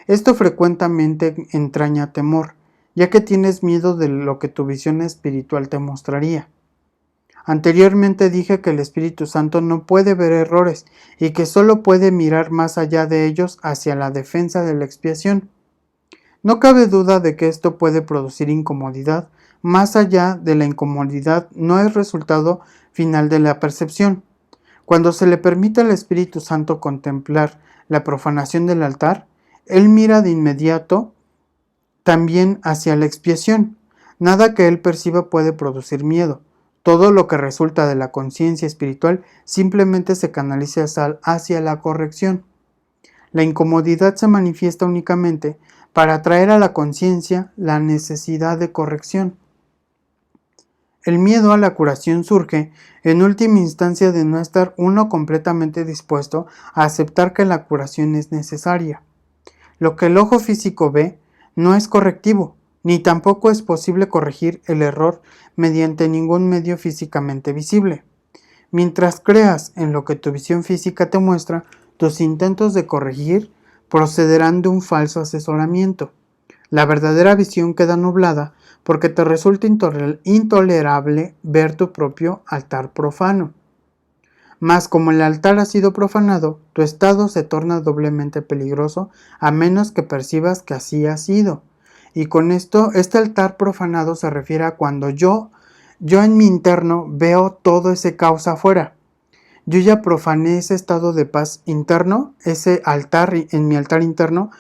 Esto frecuentemente entraña temor, ya que tienes miedo de lo que tu visión espiritual te mostraría. Anteriormente dije que el Espíritu Santo no puede ver errores y que solo puede mirar más allá de ellos hacia la defensa de la expiación. No cabe duda de que esto puede producir incomodidad. Más allá de la incomodidad no es resultado final de la percepción. Cuando se le permite al Espíritu Santo contemplar la profanación del altar, él mira de inmediato también hacia la expiación. Nada que él perciba puede producir miedo. Todo lo que resulta de la conciencia espiritual simplemente se canaliza hacia la corrección. La incomodidad se manifiesta únicamente para atraer a la conciencia la necesidad de corrección. El miedo a la curación surge, en última instancia, de no estar uno completamente dispuesto a aceptar que la curación es necesaria. Lo que el ojo físico ve no es correctivo, ni tampoco es posible corregir el error mediante ningún medio físicamente visible. Mientras creas en lo que tu visión física te muestra, tus intentos de corregir procederán de un falso asesoramiento. La verdadera visión queda nublada porque te resulta intolerable ver tu propio altar profano. Mas como el altar ha sido profanado, tu estado se torna doblemente peligroso a menos que percibas que así ha sido. Y con esto, este altar profanado se refiere a cuando yo en mi interno veo todo ese caos afuera. Yo ya profané ese estado de paz interno, ese altar en mi altar interno,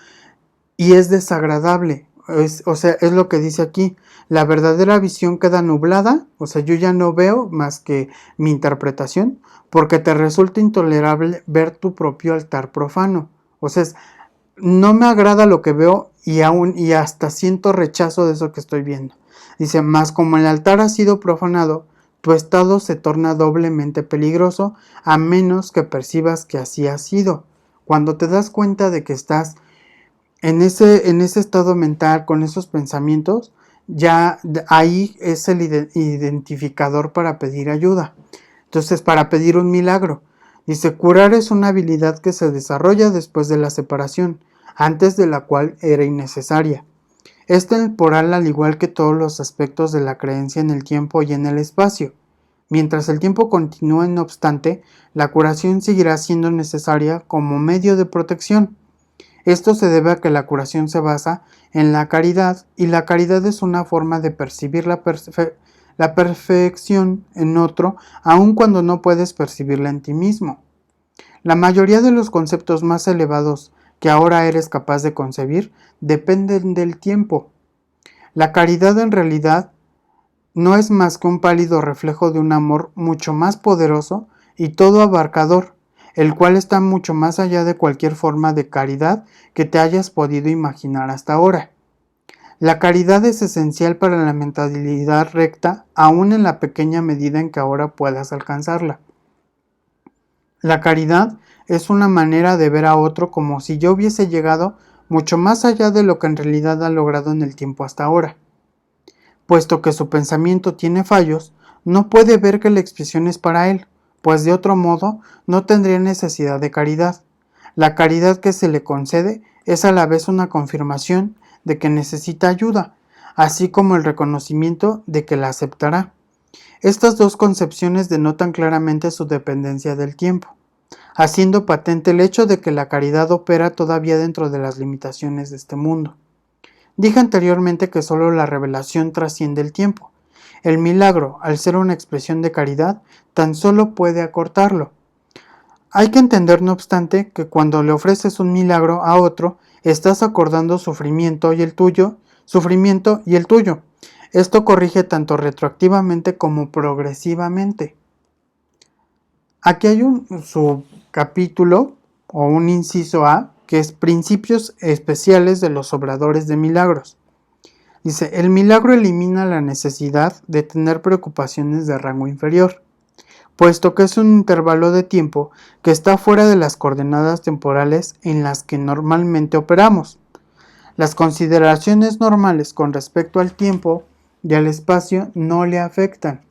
y es desagradable. es lo que dice aquí. La verdadera visión queda nublada, o sea, yo ya no veo más que mi interpretación, porque te resulta intolerable ver tu propio altar profano. O sea, no me agrada lo que veo y hasta siento rechazo de eso que estoy viendo. Dice, más como el altar ha sido profanado, tu estado se torna doblemente peligroso, a menos que percibas que así ha sido. Cuando te das cuenta de que estás en ese estado mental, con esos pensamientos, ya ahí es el identificador para pedir ayuda. Entonces, para pedir un milagro. Dice, curar es una habilidad que se desarrolla después de la separación, antes de la cual era innecesaria. Es temporal al igual que todos los aspectos de la creencia en el tiempo y en el espacio. Mientras el tiempo continúe, no obstante, la curación seguirá siendo necesaria como medio de protección. Esto se debe a que la curación se basa en la caridad, y la caridad es una forma de percibir la perfección en otro, aun cuando no puedes percibirla en ti mismo. La mayoría de los conceptos más elevados que ahora eres capaz de concebir dependen del tiempo. La caridad en realidad no es más que un pálido reflejo de un amor mucho más poderoso y todo abarcador, el cual está mucho más allá de cualquier forma de caridad que te hayas podido imaginar hasta ahora. La caridad es esencial para la mentalidad recta, aun en la pequeña medida en que ahora puedas alcanzarla. La caridad es una manera de ver a otro como si yo hubiese llegado mucho más allá de lo que en realidad ha logrado en el tiempo hasta ahora. Puesto que su pensamiento tiene fallos, no puede ver que la expiación es para él, pues de otro modo no tendría necesidad de caridad. La caridad que se le concede es a la vez una confirmación de que necesita ayuda, así como el reconocimiento de que la aceptará. Estas dos concepciones denotan claramente su dependencia del tiempo, haciendo patente el hecho de que la caridad opera todavía dentro de las limitaciones de este mundo. Dije anteriormente que solo la revelación trasciende el tiempo. El milagro, al ser una expresión de caridad, tan solo puede acortarlo. Hay que entender, no obstante, que cuando le ofreces un milagro a otro, estás acordando sufrimiento y el tuyo. Esto corrige tanto retroactivamente como progresivamente. Aquí hay un subcapítulo o un inciso A, que es Principios Especiales de los Obradores de Milagros. Dice, el milagro elimina la necesidad de tener preocupaciones de rango inferior, puesto que es un intervalo de tiempo que está fuera de las coordenadas temporales en las que normalmente operamos. Las consideraciones normales con respecto al tiempo y al espacio no le afectan.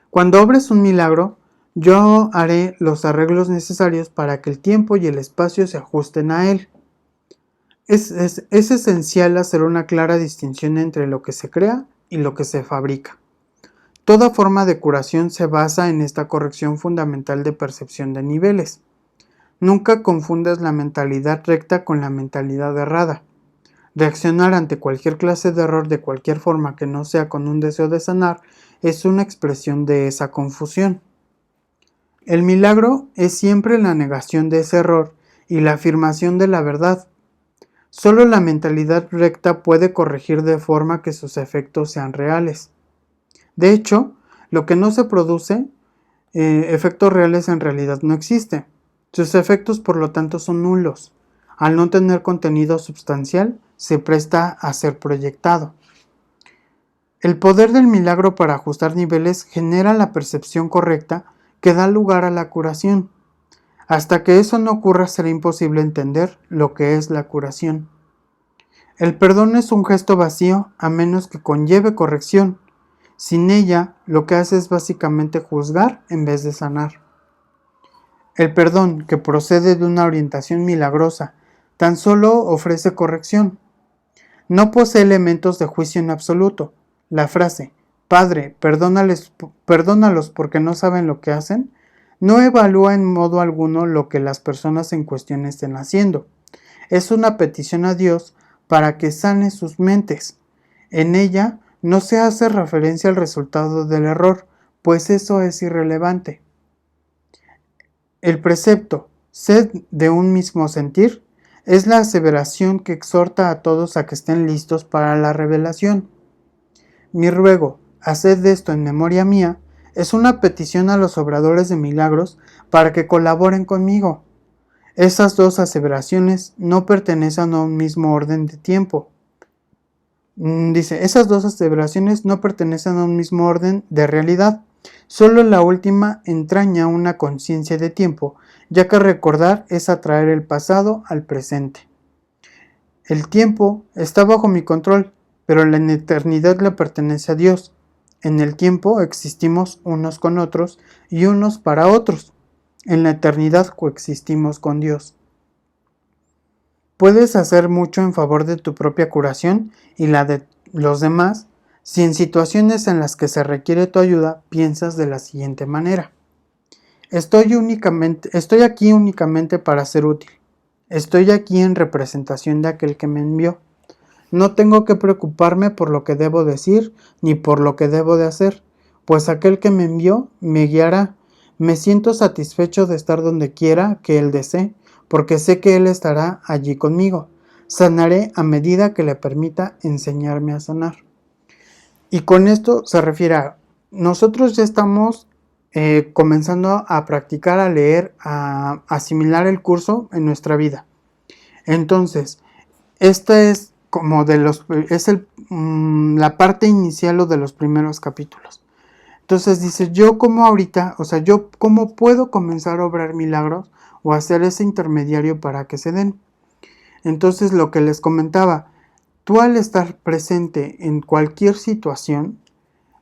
Cuando obres un milagro, yo haré los arreglos necesarios para que el tiempo y el espacio se ajusten a él. Es esencial hacer una clara distinción entre lo que se crea y lo que se fabrica. Toda forma de curación se basa en esta corrección fundamental de percepción de niveles. Nunca confundas la mentalidad recta con la mentalidad errada. Reaccionar ante cualquier clase de error de cualquier forma que no sea con un deseo de sanar es una expresión de esa confusión. El milagro es siempre la negación de ese error y la afirmación de la verdad. Solo la mentalidad recta puede corregir de forma que sus efectos sean reales. De hecho, lo que no se produce, efectos reales en realidad no existe. Sus efectos, por lo tanto, son nulos. Al no tener contenido sustancial, se presta a ser proyectado. El poder del milagro para ajustar niveles genera la percepción correcta que da lugar a la curación. Hasta que eso no ocurra, será imposible entender lo que es la curación. El perdón es un gesto vacío a menos que conlleve corrección. Sin ella, lo que hace es básicamente juzgar en vez de sanar. El perdón, que procede de una orientación milagrosa, tan solo ofrece corrección. No posee elementos de juicio en absoluto. La frase, Padre, perdónalos porque no saben lo que hacen, no evalúa en modo alguno lo que las personas en cuestión estén haciendo. Es una petición a Dios para que sane sus mentes. En ella no se hace referencia al resultado del error, pues eso es irrelevante. El precepto, sed de un mismo sentir, Es la aseveración que exhorta a todos a que estén listos para la revelación. Mi ruego, haced esto en memoria mía, es una petición a los obradores de milagros para que colaboren conmigo. Esas dos aseveraciones no pertenecen a un mismo orden de tiempo. Dice, esas dos aseveraciones no pertenecen a un mismo orden de realidad. Solo la última entraña una conciencia de tiempo, ya que recordar es atraer el pasado al presente. El tiempo está bajo mi control, pero la eternidad le pertenece a Dios. En el tiempo existimos unos con otros y unos para otros. En la eternidad coexistimos con Dios. Puedes hacer mucho en favor de tu propia curación y la de los demás si en situaciones en las que se requiere tu ayuda piensas de la siguiente manera. Estoy aquí únicamente para ser útil. Estoy aquí en representación de aquel que me envió. No tengo que preocuparme por lo que debo decir ni por lo que debo de hacer, pues aquel que me envió me guiará. Me siento satisfecho de estar donde quiera que Él desee, porque sé que Él estará allí conmigo. Sanaré a medida que le permita enseñarme a sanar. Y con esto se refiere a nosotros ya estamos comenzando a practicar, a leer, a asimilar el curso en nuestra vida. Entonces, esta es como la parte inicial o de los primeros capítulos. Entonces dice, yo cómo puedo comenzar a obrar milagros o hacer ese intermediario para que se den. Entonces lo que les comentaba, tú al estar presente en cualquier situación,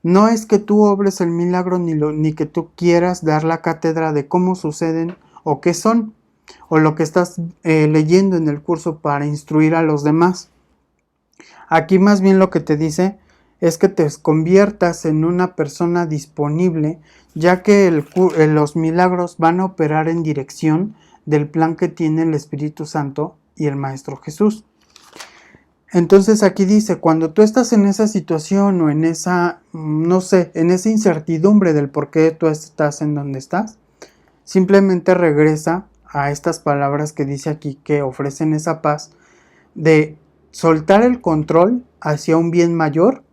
no es que tú obres el milagro ni que tú quieras dar la cátedra de cómo suceden o qué son, o lo que estás leyendo en el curso para instruir a los demás. Aquí más bien lo que te dice es que te conviertas en una persona disponible, ya que los milagros van a operar en dirección del plan que tiene el Espíritu Santo y el Maestro Jesús. Entonces aquí dice, cuando tú estás en esa situación o en esa, en esa incertidumbre del por qué tú estás en donde estás, simplemente regresa a estas palabras que dice aquí que ofrecen esa paz de soltar el control hacia un bien mayor,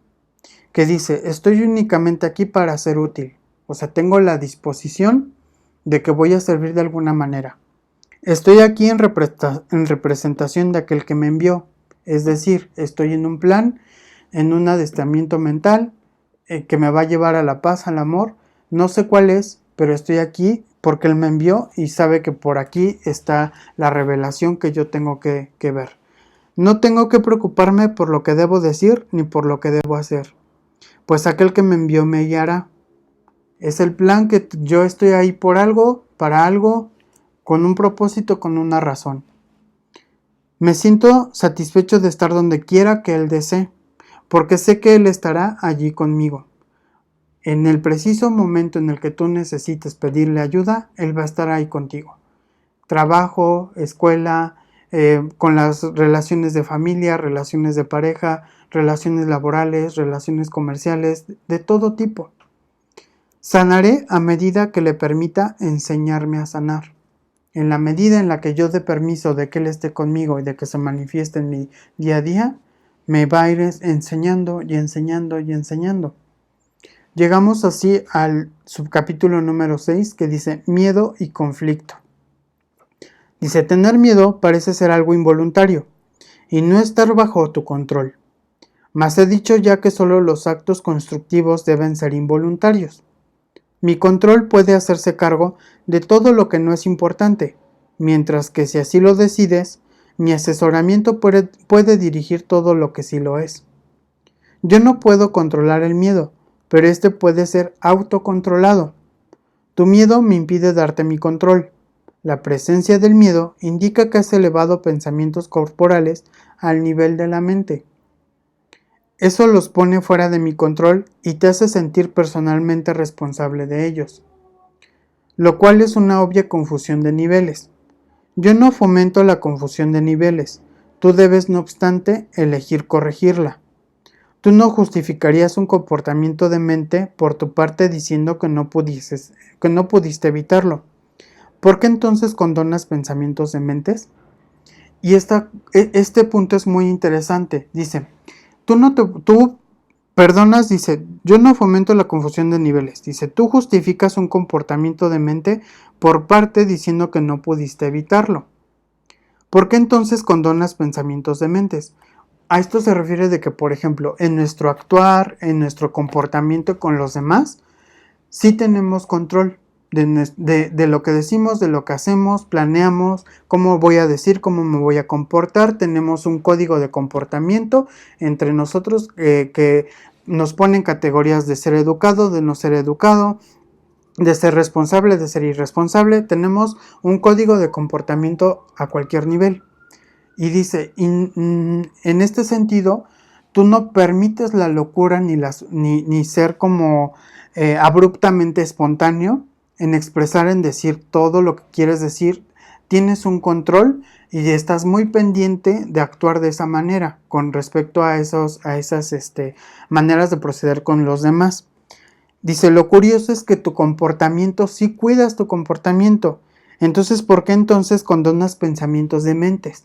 que dice, estoy únicamente aquí para ser útil. O sea, tengo la disposición de que voy a servir de alguna manera. Estoy aquí en representación de aquel que me envió. Es decir, estoy en un plan, en un adiestramiento mental que me va a llevar a la paz, al amor. No sé cuál es, pero estoy aquí porque Él me envió y sabe que por aquí está la revelación que yo tengo que ver. No tengo que preocuparme por lo que debo decir ni por lo que debo hacer, pues aquel que me envió me guiará. Es el plan que yo estoy ahí por algo, para algo, con un propósito, con una razón. Me siento satisfecho de estar donde quiera que Él desee, porque sé que Él estará allí conmigo. En el preciso momento en el que tú necesites pedirle ayuda, Él va a estar ahí contigo. Trabajo, escuela, con las relaciones de familia, relaciones de pareja, relaciones laborales, relaciones comerciales, de todo tipo. Sanaré a medida que le permita enseñarme a sanar. En la medida en la que yo dé permiso de que Él esté conmigo y de que se manifieste en mi día a día, me va a ir enseñando y enseñando y enseñando. Llegamos así al subcapítulo número 6 que dice miedo y conflicto. Dice, tener miedo parece ser algo involuntario y no estar bajo tu control. Mas he dicho ya que solo los actos constructivos deben ser involuntarios. Mi control puede hacerse cargo de todo lo que no es importante, mientras que si así lo decides, mi asesoramiento puede dirigir todo lo que sí lo es. Yo no puedo controlar el miedo, pero este puede ser autocontrolado. Tu miedo me impide darte mi control. La presencia del miedo indica que has elevado pensamientos corporales al nivel de la mente. Eso los pone fuera de mi control y te hace sentir personalmente responsable de ellos, lo cual es una obvia confusión de niveles. Yo no fomento la confusión de niveles, tú debes no obstante elegir corregirla. Tú no justificarías un comportamiento de mente por tu parte diciendo que no pudiste evitarlo. ¿Por qué entonces condonas pensamientos de mentes? Y este punto es muy interesante. Dice, tú perdonas, dice, yo no fomento la confusión de niveles. Dice, tú justificas un comportamiento de mente por parte diciendo que no pudiste evitarlo. ¿Por qué entonces condonas pensamientos de mentes? A esto se refiere de que, por ejemplo, en nuestro actuar, en nuestro comportamiento con los demás, sí tenemos control de lo que decimos, de lo que hacemos, planeamos, cómo voy a decir, cómo me voy a comportar. Tenemos un código de comportamiento entre nosotros que nos ponen categorías de ser educado, de no ser educado, de ser responsable, de ser irresponsable. Tenemos un código de comportamiento a cualquier nivel. Y dice, en este sentido, tú no permites la locura ni ser como abruptamente espontáneo en expresar, en decir todo lo que quieres decir. Tienes un control y estás muy pendiente de actuar de esa manera con respecto a esas maneras de proceder con los demás. Dice, lo curioso es que tu comportamiento, sí cuidas tu comportamiento. Entonces, ¿por qué entonces condonas pensamientos de mentes?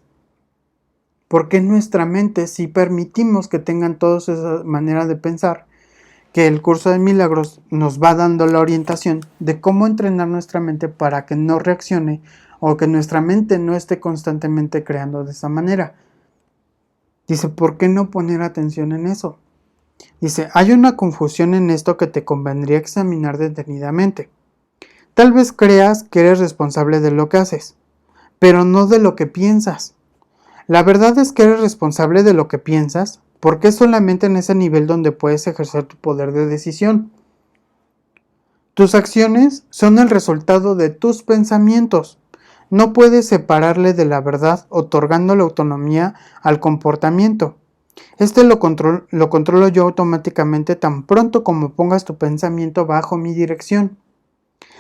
¿Por qué nuestra mente sí permitimos que tengan todas esas maneras de pensar? Que el curso de milagros nos va dando la orientación de cómo entrenar nuestra mente para que no reaccione o que nuestra mente no esté constantemente creando de esa manera. Dice, ¿por qué no poner atención en eso? Dice, hay una confusión en esto que te convendría examinar detenidamente. Tal vez creas que eres responsable de lo que haces, pero no de lo que piensas. La verdad es que eres responsable de lo que piensas, porque es solamente en ese nivel donde puedes ejercer tu poder de decisión. Tus acciones son el resultado de tus pensamientos. No puedes separarle de la verdad otorgando la autonomía al comportamiento. Lo controlo yo automáticamente tan pronto como pongas tu pensamiento bajo mi dirección.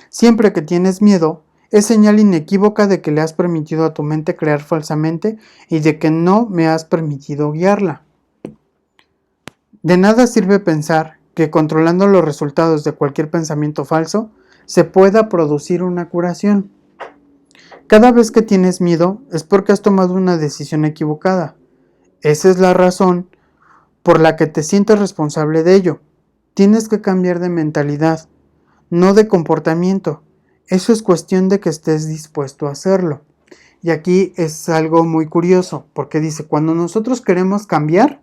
Siempre que tienes miedo, es señal inequívoca de que le has permitido a tu mente crear falsamente y de que no me has permitido guiarla. De nada sirve pensar que controlando los resultados de cualquier pensamiento falso se pueda producir una curación. Cada vez que tienes miedo es porque has tomado una decisión equivocada. Esa es la razón por la que te sientes responsable de ello. Tienes que cambiar de mentalidad, no de comportamiento. Eso es cuestión de que estés dispuesto a hacerlo. Y aquí es algo muy curioso, porque dice, cuando nosotros queremos cambiar,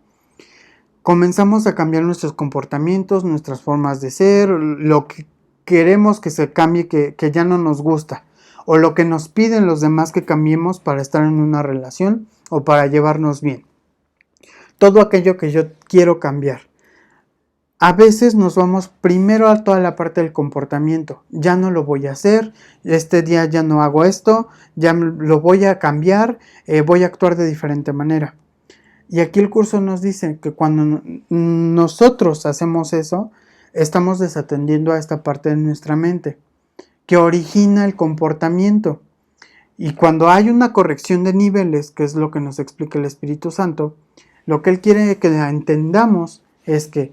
comenzamos a cambiar nuestros comportamientos, nuestras formas de ser, lo que queremos que se cambie, que ya no nos gusta, o lo que nos piden los demás que cambiemos para estar en una relación o para llevarnos bien. Todo aquello que yo quiero cambiar. A veces nos vamos primero a toda la parte del comportamiento. Ya no lo voy a hacer, este día ya no hago esto, ya lo voy a cambiar, voy a actuar de diferente manera. Y aquí el curso nos dice que cuando nosotros hacemos eso, estamos desatendiendo a esta parte de nuestra mente, que origina el comportamiento. Y cuando hay una corrección de niveles, que es lo que nos explica el Espíritu Santo, lo que Él quiere que entendamos es que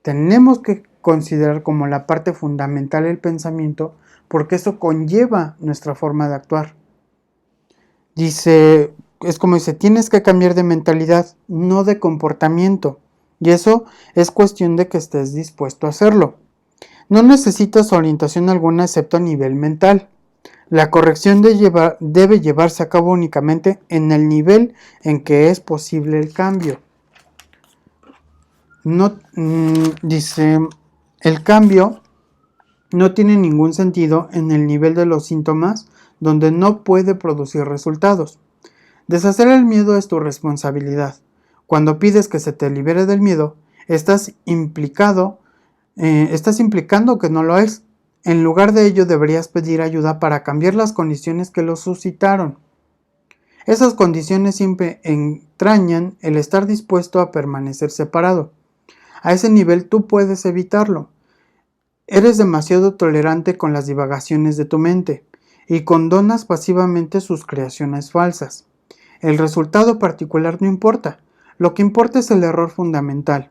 tenemos que considerar como la parte fundamental el pensamiento, porque eso conlleva nuestra forma de actuar. Dice, es como dice, tienes que cambiar de mentalidad, no de comportamiento. Y eso es cuestión de que estés dispuesto a hacerlo. No necesitas orientación alguna excepto a nivel mental. La corrección debe llevarse a cabo únicamente en el nivel en que es posible el cambio. Dice, el cambio no tiene ningún sentido en el nivel de los síntomas donde no puede producir resultados. Deshacer el miedo es tu responsabilidad. Cuando pides que se te libere del miedo, estás implicando que no lo es. En lugar de ello, deberías pedir ayuda para cambiar las condiciones que lo suscitaron. Esas condiciones siempre entrañan el estar dispuesto a permanecer separado. A ese nivel tú puedes evitarlo. Eres demasiado tolerante con las divagaciones de tu mente y condonas pasivamente sus creaciones falsas. El resultado particular no importa. Lo que importa es el error fundamental.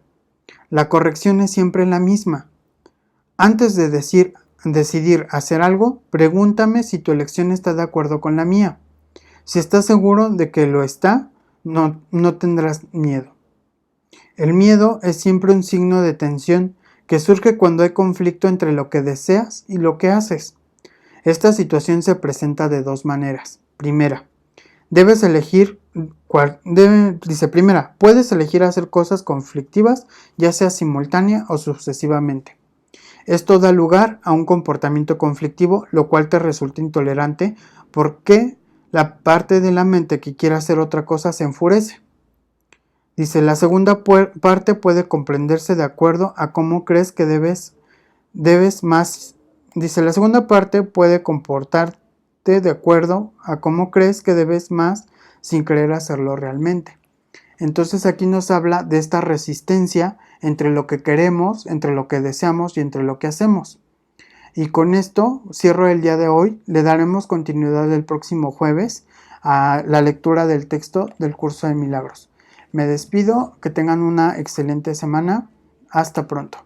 La corrección es siempre la misma. Antes de decidir hacer algo, pregúntame si tu elección está de acuerdo con la mía. Si estás seguro de que lo está, no tendrás miedo. El miedo es siempre un signo de tensión que surge cuando hay conflicto entre lo que deseas y lo que haces. Esta situación se presenta de dos maneras. Primera, puedes elegir hacer cosas conflictivas, ya sea simultánea o sucesivamente. Esto da lugar a un comportamiento conflictivo, lo cual te resulta intolerante porque la parte de la mente que quiere hacer otra cosa se enfurece. Dice, la segunda parte puede comprenderse de acuerdo a cómo crees que debes más. Dice, la segunda parte puede comportarte de acuerdo a cómo crees que debes más sin querer hacerlo realmente. Entonces aquí nos habla de esta resistencia entre lo que queremos, entre lo que deseamos y entre lo que hacemos. Y con esto cierro el día de hoy. Le daremos continuidad el próximo jueves a la lectura del texto del curso de milagros. Me despido, que tengan una excelente semana. Hasta pronto.